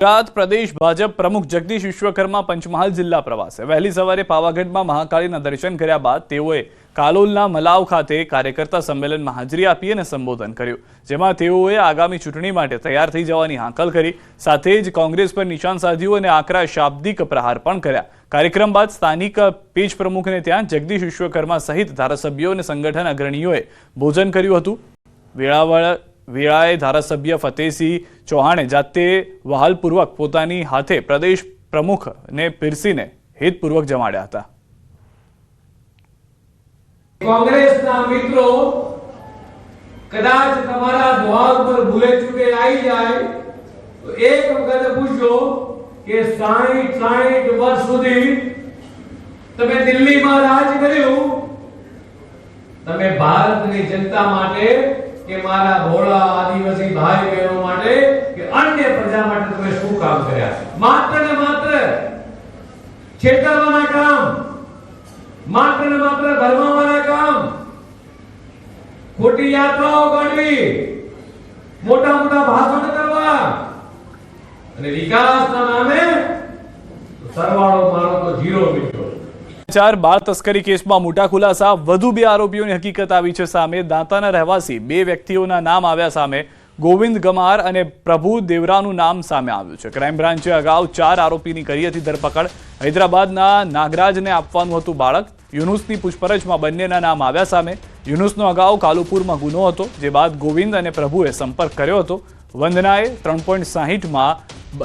ગુજરાત પ્રદેશ ભાજપ પ્રમુખ જગદીશ વિશ્વકર્મા પંચમહાલ જિલ્લા પ્રવાસે વહેલી સવારે પાવાગઢમાં મહાકાળીના દર્શન કર્યા બાદ તેઓએ કાલોલના મલાવ ખાતે કાર્યકર્તા સંમેલનમાં હાજરી આપી અને સંબોધન કર્યું, જેમાં તેઓએ આગામી ચૂંટણી માટે તૈયાર થઈ જવાની હાકલ કરી, સાથે જ કોંગ્રેસ પર નિશાન સાધ્યું અને આકરા શાબ્દિક પ્રહાર પણ કર્યા। કાર્યક્રમ બાદ સ્થાનિક પેજ પ્રમુખને ત્યાં જગદીશ વિશ્વકર્મા સહિત ધારાસભ્યો અને સંગઠન અગ્રણીઓએ ભોજન કર્યું હતું। વેળાએ ધારાસભ્ય ફતેહસિંહ ચૌહાણે જાતે વહાલપૂર્વક પોતાની હાથે પ્રદેશ પ્રમુખને પીરસીને હિતપૂર્વક જમાડ્યા હતા। કોંગ્રેસના મિત્રો કદાચ તમારા દ્વાર પર ભૂલે ચૂકે આવી જાય તો એક વખત પૂછો કે 60 વર્ષ સુધી તમે દિલ્હીમાં રાજ કર્યું, તમે ભારતની જનતા માટે કે મારા ભોળા આદિવાસી ભાઈ બહેનો માટે કે અન્ય પ્રજા માટે તમે શું કામ કર્યા? માત્ર ને માત્ર છેતરવાના કામ, માત્ર ને માત્ર ભરમાવાના કામ, ખોટી યાત્રાઓ કાઢવી, મોટા મોટા ભાષણ કરવા અને વિકાસના નામે સરવાળો મારો તો ઝીરો મીઠો। બાળ તસ્કરી કેસમાં મોટા ખુલાસા, વધુ 2 આરોપીઓની હકીકત આવી છે સામે। દાંતાના રહેવાસી 2 વ્યક્તિઓના નામ આવ્યા સામે। ગોવિંદ ગમાર અને પ્રભુ દેવરાનું નામ સામે આવ્યું છે। ક્રાઇમ બ્રાન્ચે અગાઉ 4 આરોપીની કરી હતી ધરપકડ। હૈદરાબાદના નાગરાજને આપવાનું હતું બાળક। યુનુસની પૂછપરછમાં બંનેના નામ આવ્યા સામે। યુનુસનો અગાઉ કાલુપુરમાં ગુનો હતો, જે બાદ ગોવિંદ અને પ્રભુએ સંપર્ક કર્યો હતો। વંદનાએ 3.60માં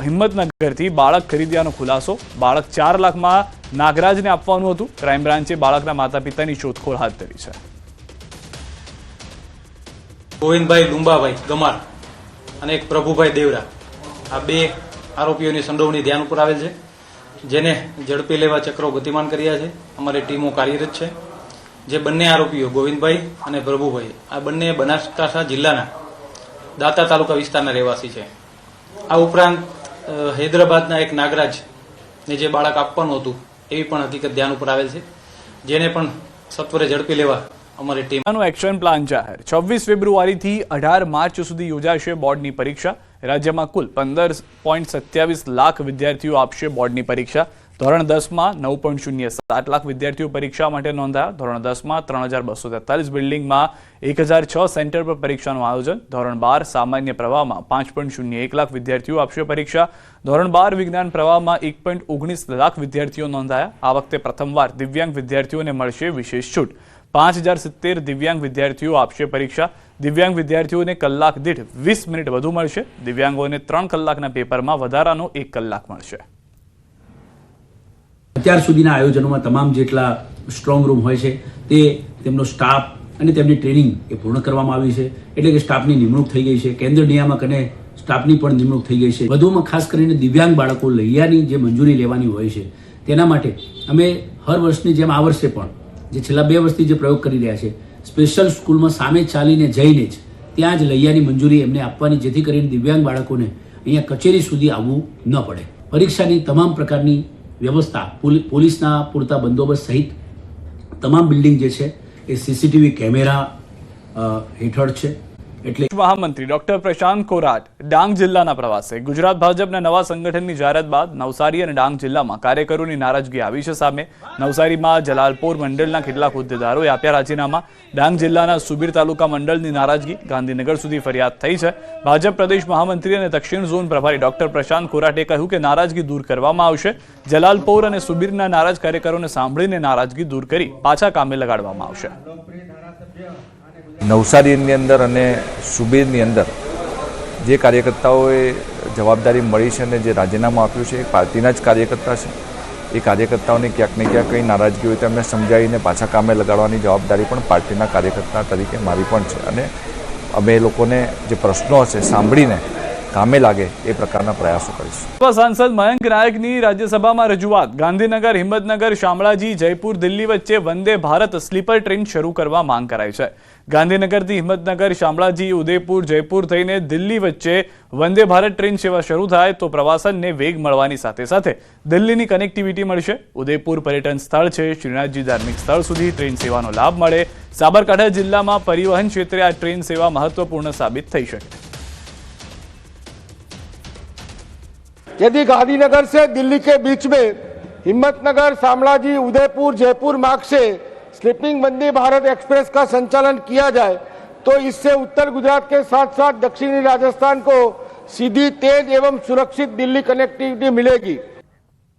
હિંમતનગરથી બાળક ખરીદ્યાનો ખુલાસો। બાળક 4 લાખમાં નાગરાજને આપવાનું હતું। ક્રાઇમ બ્રાન્ચે બાળકના માતા પિતાની શોધખોળ હાથ ધરી છે। ગોવિંદભાઈ લુંબાભાઈ ગમાર અને એક પ્રભુભાઈ દેવરા, આ 2 આરોપીઓની સંડોવણી ધ્યાન ઉપર આવેલ છે, જેને ઝડપી લેવા ચક્રો ગતિમાન કર્યા છે। અમારી ટીમો કાર્યરત છે। જે બંને આરોપીઓ ગોવિંદભાઈ અને પ્રભુભાઈ, આ બંને બનાસકાંઠા જિલ્લાના દાતા તાલુકા વિસ્તારના રહેવાસી છે। આ ઉપરાંત હૈદરાબાદના એક નાગરાજને જે બાળક આપવાનું હતું એવી પણ હકીકત ધ્યાન ઉપર આવેલ છે, જેને પણ સત્વરે ઝડપી લેવા અમારી ટીમનો એક્શન પ્લાન જાહેર। 26 ફેબ્રુઆરીથી 18 માર્ચ સુધી યોજાશે બોર્ડની પરીક્ષા। રાજ્યમાં કુલ 15.27 લાખ વિદ્યાર્થીઓ આપશે બોર્ડની પરીક્ષા। ધોરણ 10માં 9.07 લાખ વિદ્યાર્થીઓ પરીક્ષા માટે નોંધાયા। ધોરણ 10માં 3243 બિલ્ડિંગમાં 1006 સેન્ટર પર પરીક્ષાનું આયોજન। ધોરણ 12 સામાન્ય પ્રવાહમાં 5.01 લાખ વિદ્યાર્થીઓ આપશે પરીક્ષા। ધોરણ 12 વિજ્ઞાન પ્રવાહમાં 1.19 લાખ વિદ્યાર્થીઓ નોંધાયા। આ વખતે પ્રથમવાર દિવ્યાંગ વિદ્યાર્થીઓને મળશે વિશેષ છૂટ। 5070 દિવ્યાંગ વિદ્યાર્થીઓ આપશે પરીક્ષા। દિવ્યાંગ વિદ્યાર્થીઓને કલાક દીઠ 20 મિનિટ વધુ મળશે। દિવ્યાંગોને 3 કલાકના પેપરમાં વધારાનો 1 કલાક મળશે। અત્યાર સુધીના આયોજનોમાં તમામ જેટલા સ્ટ્રોંગ રૂમ હોય છે તે તેમનો સ્ટાફ અને તેમની ટ્રેનિંગ એ પૂર્ણ કરવામાં આવી છે, એટલે કે સ્ટાફની નિમણૂક થઈ ગઈ છે। કેન્દ્ર નિયામક અને સ્ટાફની પણ નિમણૂક થઈ ગઈ છે। વધુમાં ખાસ કરીને દિવ્યાંગ બાળકો લૈયાની જે મંજૂરી લેવાની હોય છે તેના માટે અમે હર વર્ષની જેમ આ વર્ષે પણ જે છેલ્લા 2 વર્ષથી જે પ્રયોગ કરી રહ્યા છે, સ્પેશિયલ સ્કૂલમાં સામે ચાલીને જઈને જ ત્યાં જ લૈયાની મંજૂરી એમને આપવાની, જેથી કરીને દિવ્યાંગ બાળકોને અહીંયા કચેરી સુધી આવવું ન પડે। પરીક્ષાની તમામ પ્રકારની વ્યવસ્થા, પોલીસના પૂરતા બંદોબસ્ત સહિત તમામ બિલ્ડિંગ જે છે એ સીસીટીવી કેમેરા હેઠળ છે। એટલે મહામંત્રી ડોક્ટર પ્રશાંત કોરાટ ડાંગ જિલ્લાના પ્રવાસે। ગુજરાત ભાજપના નવા સંગઠનની જાહેરાત બાદ નવસારી અને ડાંગ જિલ્લામાં કાર્યકરોની નારાજગી આવી છે સામે। નવસારીમાં જલાલપોર મંડળના કેટલાક હોદ્દેદારોએ આપ્યા રાજીનામા। ડાંગ જિલ્લાના સુબીર તાલુકા મંડળની નારાજગી ગાંધીનગર સુધી ફરિયાદ થઈ છે। ભાજપ પ્રદેશ મહામંત્રી અને દક્ષિણ ઝોન પ્રભારી ડોક્ટર પ્રશાંત કોરાટે કહ્યું કે નારાજગી દૂર કરવામાં આવશે। જલાલપોર અને સુબીરના નારાજ કાર્યકરોને સાંભળીને નારાજગી દૂર કરી પાછા કામે લગાડવામાં આવશે। નવસારીની અંદર અને સુબીરની અંદર જે કાર્યકર્તાઓએ જવાબદારી મળી છે અને જે રાજીનામું આપ્યું છે એ પાર્ટીના જ કાર્યકર્તા છે। એ કાર્યકર્તાઓને ક્યાંક ને ક્યાંક કંઈ નારાજગી હોય તો એમને સમજાવીને પાછા કામે લગાડવાની જવાબદારી પણ પાર્ટીના કાર્યકર્તા તરીકે મારી પણ છે, અને અમે એ લોકોને જે પ્રશ્નો હશે સાંભળીને કામે લાગે એ પ્રકારના પ્રયાસો કરીશું। સાંસદ મયંક નાયકની રાજ્યસભામાં રજૂઆત। ગાંધીનગર, હિંમતનગર, શામળાજી, જયપુર, દિલ્હી વચ્ચે વંદે ભારત સ્લીપર ટ્રેન શરૂ કરવા માંગ કરાઈ છે। ગાંધીનગરથી હિંમતનગર, શામળાજી, ઉદયપુર, જયપુર થઈને દિલ્હી વચ્ચે વંદે ભારત ટ્રેન સેવા શરૂ થાય તો પ્રવાસનને વેગ મળવાની સાથે સાથે દિલ્હીની કનેક્ટિવિટી મળશે। ઉદયપુર પર્યટન સ્થળ છે, શ્રીનાથજી ધાર્મિક સ્થળ સુધી ટ્રેન સેવાનો લાભ મળે। સાબરકાંઠા જિલ્લામાં પરિવહન ક્ષેત્રે આ ટ્રેન સેવા મહત્વપૂર્ણ સાબિત થઈ શકે। यदि गांधीनगर से दिल्ली के बीच में हिम्मतनगर, शामलाजी, उदयपुर, जयपुर मार्ग से स्लीपिंग वंदे भारत एक्सप्रेस का संचालन किया जाए तो इससे उत्तर गुजरात के साथ साथ दक्षिणी राजस्थान को सीधी, तेज एवं सुरक्षित दिल्ली कनेक्टिविटी मिलेगी।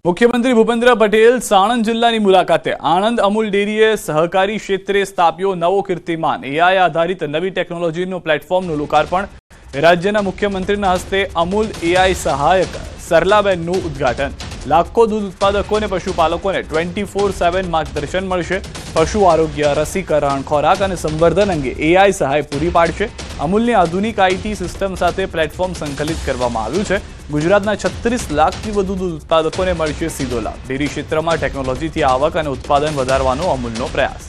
મુખ્યમંત્રી ભૂપેન્દ્ર પટેલ સાણંદ જિલ્લાની મુલાકાતે આણંદ અમૂલ ડેરીએ સહકારી ક્ષેત્રે સ્થાપ્યો નવો કીર્તિમાન એઆઈ આધારિત નવી ટેકનોલોજીનું પ્લેટફોર્મનું લોકાર્પણ રાજ્યના મુખ્યમંત્રીના હસ્તે અમૂલ એઆઈ સહાયક સરલાબેનનું ઉદ્ઘાટન લાખો દૂધ ઉત્પાદકોને પશુપાલકોને 24/7 માર્ગદર્શન મળશે પશુ આરોગ્ય રસીકરણ ખોરાક અને સંવર્ધન અંગે એઆઈ સહાય પૂરી પાડશે અમૂલની આધુનિક આઈટી સિસ્ટમ સાથે પ્લેટફોર્મ સંકલિત કરવામાં આવ્યું છે ગુજરાતના 36 લાખથી વધુ દૂધ ઉત્પાદકોને મળશે સીધો લાભ ડેરી ક્ષેત્રમાં ટેકનોલોજીથી આવક અને ઉત્પાદન વધારવાનો અમૂલનો પ્રયાસ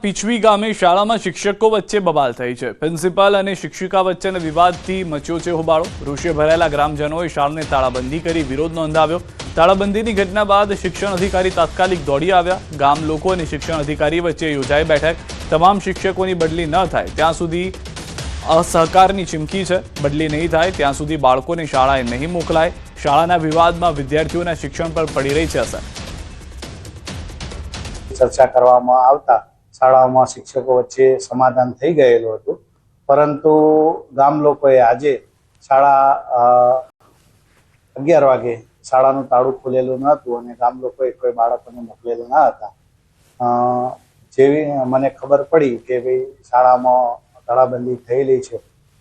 પીછવી ગામે શાળામાં શિક્ષકો વચ્ચે બબાલ થઈ છે પ્રિન્સિપાલ અને શિક્ષિકા વચ્ચેના વિવાદથી મચ્યો છે હોબાળો રોષે ભરાયેલા ગ્રામજનોએ શાળાને તાળાબંધી કરી વિરોધ નોંધાવ્યો તાળાબંધીની ઘટના બાદ શિક્ષણ અધિકારી તાત્કાલિક દોડી આવ્યા ગામ લોકો અને શિક્ષણ અધિકારી વચ્ચે યોજાઈ બેઠક તમામ શિક્ષકોની બદલી ન થાય ત્યાં સુધી અસહકારની ચીમકી છે બદલી નહીં થાય ત્યાં સુધી બાળકોને શાળાએ નહીં મોકલાય શાળાના વિવાદમાં વિદ્યાર્થીઓના શિક્ષણ પર પડી રહી છે અસર ચર્ચા કરવામાં આવતા શાળાઓમાં શિક્ષકો વચ્ચે સમાધાન થઈ ગયેલું હતું પરંતુ ગામ લોકોએ આજે શાળા 11 વાગે શાળાનું તાળું ખોલેલું ન હતું અને ગામ લોકોએ કોઈ બાળકોને મોકલેલું ન હતા જેવી મને ખબર પડી કે ભાઈ શાળામાં તાળાબંધી થયેલી છે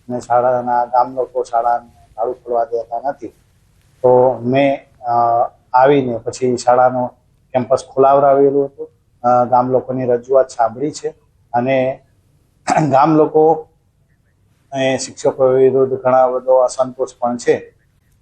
અને શાળાના ગામ લોકો શાળાને તાળું ખોલવા દેતા નથી તો મેં આવીને પછી શાળાનો કેમ્પસ ખોલાવરાવેલું હતું ગામ લોકોની રજૂઆત સાંભળી છે અને ગામ લોકો શિક્ષકો વિરુદ્ધ ઘણા બધો અસંતોષ પણ છે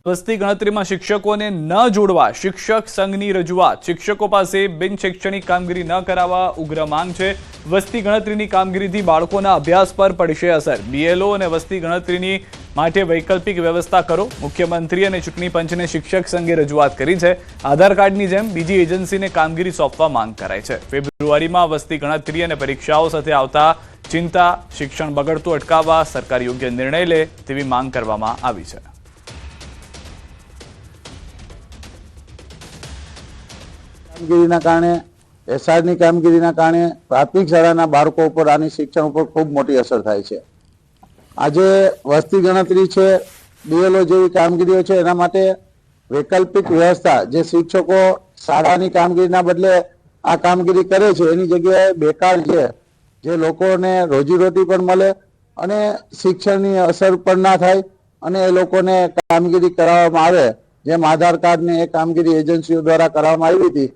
વસ્તી ગણતરીમાં શિક્ષકોને ન જોડવા શિક્ષક સંઘની રજૂઆત શિક્ષકો પાસે બિન શૈક્ષણિક કામગીરી ન કરાવવા ઉગ્ર માંગ છે વસ્તી ગણતરીની કામગીરીથી બાળકોના અભ્યાસ પર પડશે અસર બીએલઓ અને વસ્તી ગણતરીની માટે વૈકલ્પિક વ્યવસ્થા કરો મુખ્યમંત્રી અને ચૂંટણી પંચને શિક્ષક સંઘે રજૂઆત કરી છે આધાર કાર્ડની જેમ બીજી એજન્સીને કામગીરી સોંપવા માંગ કરાઈ છે ફેબ્રુઆરીમાં વસ્તી ગણતરી અને પરીક્ષાઓ સાથે આવતા ચિંતા શિક્ષણ બગડતું અટકાવવા સરકાર યોગ્ય નિર્ણય લે તેવી માંગ કરવામાં આવી છે કામગીરીના કારણે એસઆરની કામગીરીના કારણે પ્રાથમિક શાળાના બાળકો ઉપર આની શિક્ષણ ઉપર ખૂબ મોટી અસર થાય છે આજે વસ્તી ગણતરી છે બીએલઓ જેવી કામગીરીઓ છે એના માટે વૈકલ્પિક વ્યવસ્થા જે શિક્ષકો શાળાની કામગીરીના બદલે આ કામગીરી કરે છે એની જગ્યાએ બેકાર છે જે લોકોને રોજીરોટી પણ મળે અને શિક્ષણની અસર પણ ના થાય અને એ લોકોને કામગીરી કરાવવામાં આવે જેમ આધાર કાર્ડ ને એ કામગીરી એજન્સીઓ દ્વારા કરવામાં આવી હતી